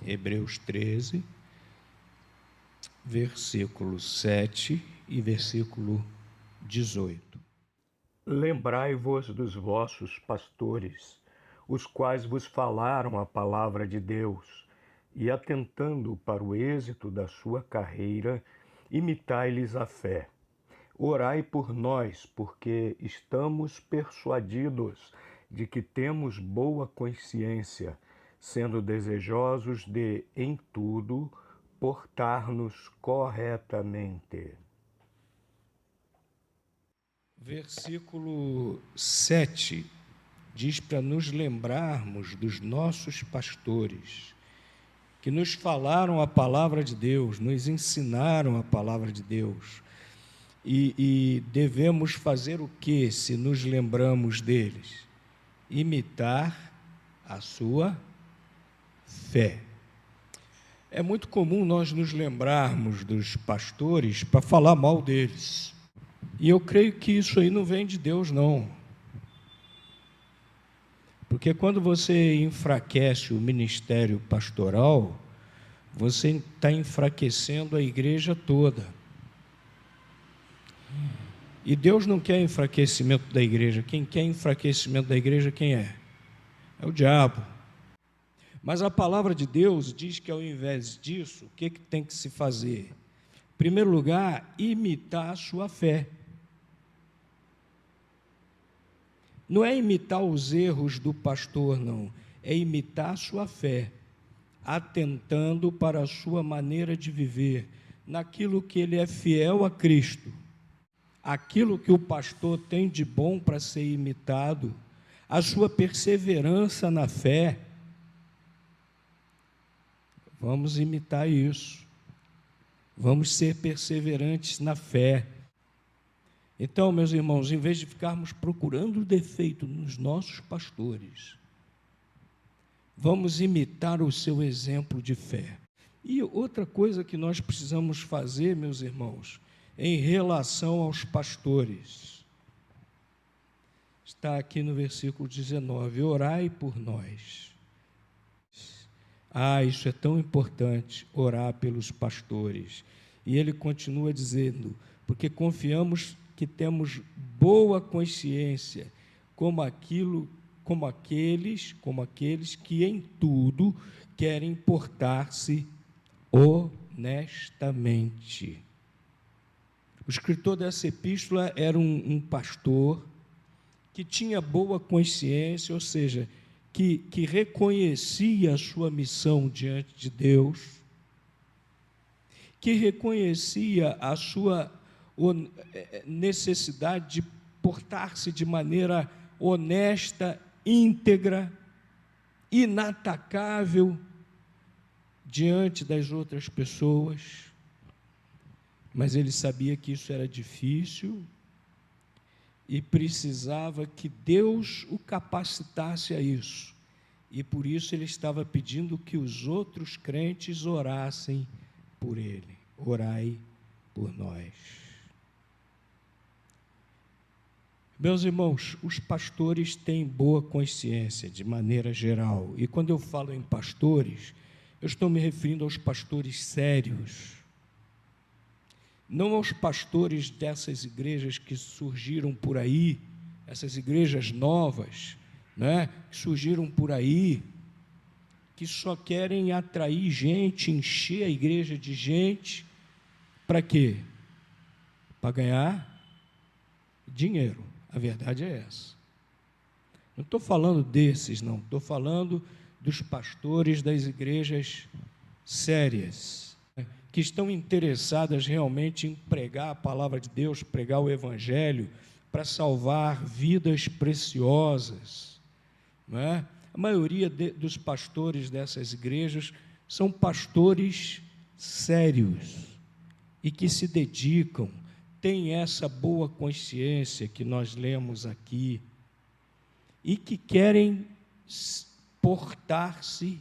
Hebreus 13, versículo 7 e versículo 18. Lembrai-vos dos vossos pastores, os quais vos falaram a palavra de Deus, e atentando para o êxito da sua carreira, imitai-lhes a fé. Orai por nós, porque estamos persuadidos de que temos boa consciência, sendo desejosos de, em tudo, portar-nos corretamente. Versículo 7 diz para nos lembrarmos dos nossos pastores, que nos falaram a palavra de Deus, nos ensinaram a palavra de Deus. E devemos fazer o que se nos lembramos deles? Imitar a sua fé. É muito comum nós nos lembrarmos dos pastores para falar mal deles. E eu creio que isso aí não vem de Deus, não. Porque quando você enfraquece o ministério pastoral, você está enfraquecendo a igreja toda. E Deus não quer enfraquecimento da igreja. Quem quer enfraquecimento da igreja, quem é? É o diabo. Mas a palavra de Deus diz que, ao invés disso, o que tem que se fazer? Em primeiro lugar, imitar a sua fé. Não é imitar os erros do pastor, não. É imitar a sua fé, atentando para a sua maneira de viver, naquilo que ele é fiel a Cristo. Aquilo que o pastor tem de bom para ser imitado, a sua perseverança na fé. Vamos imitar isso. Vamos ser perseverantes na fé. Então, meus irmãos, em vez de ficarmos procurando defeito nos nossos pastores, vamos imitar o seu exemplo de fé. E outra coisa que nós precisamos fazer, meus irmãos, em relação aos pastores, está aqui no versículo 19: orai por nós. Isso é tão importante, orar pelos pastores. E ele continua dizendo: porque confiamos que temos boa consciência, como aqueles que em tudo querem portar-se honestamente. O escritor dessa epístola era um pastor que tinha boa consciência, ou seja, que reconhecia a sua missão diante de Deus, que reconhecia a sua necessidade de portar-se de maneira honesta, íntegra, inatacável diante das outras pessoas, mas ele sabia que isso era difícil e precisava que Deus o capacitasse a isso, e por isso ele estava pedindo que os outros crentes orassem por ele. Orai por nós. Meus irmãos, os pastores têm boa consciência de maneira geral, e quando eu falo em pastores, eu estou me referindo aos pastores sérios, não aos pastores dessas igrejas que surgiram por aí, essas igrejas novas, né, que surgiram por aí, que só querem atrair gente, encher a igreja de gente, para quê? Para ganhar dinheiro. A verdade é essa. Não estou falando desses, não. Estou falando dos pastores das igrejas sérias, que estão interessadas realmente em pregar a palavra de Deus, pregar o Evangelho, para salvar vidas preciosas, não é? A maioria dos pastores dessas igrejas são pastores sérios e que se dedicam, têm essa boa consciência que nós lemos aqui e que querem portar-se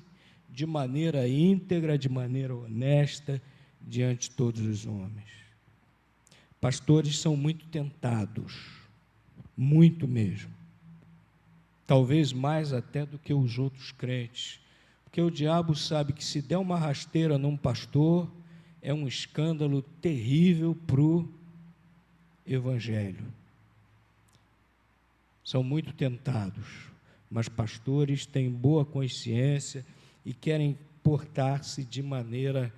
de maneira íntegra, de maneira honesta, diante de todos os homens. Pastores são muito tentados, muito mesmo, talvez mais até do que os outros crentes, Porque o diabo sabe que se der uma rasteira num pastor, é um escândalo terrível para o evangelho. São muito tentados, mas pastores têm boa consciência e querem portar-se de maneira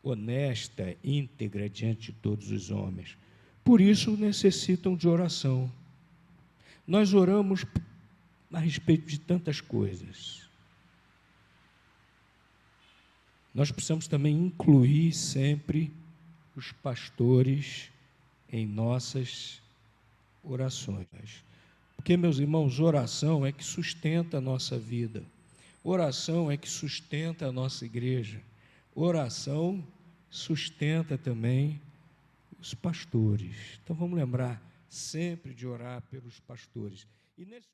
honesta, íntegra diante de todos os homens. Por isso necessitam de oração. Nós oramos a respeito de tantas coisas. Nós precisamos também incluir sempre os pastores em nossas orações. Porque, meus irmãos, oração é que sustenta a nossa vida. Oração é que sustenta a nossa igreja. Oração sustenta também os pastores. Então vamos lembrar sempre de orar pelos pastores. E nesse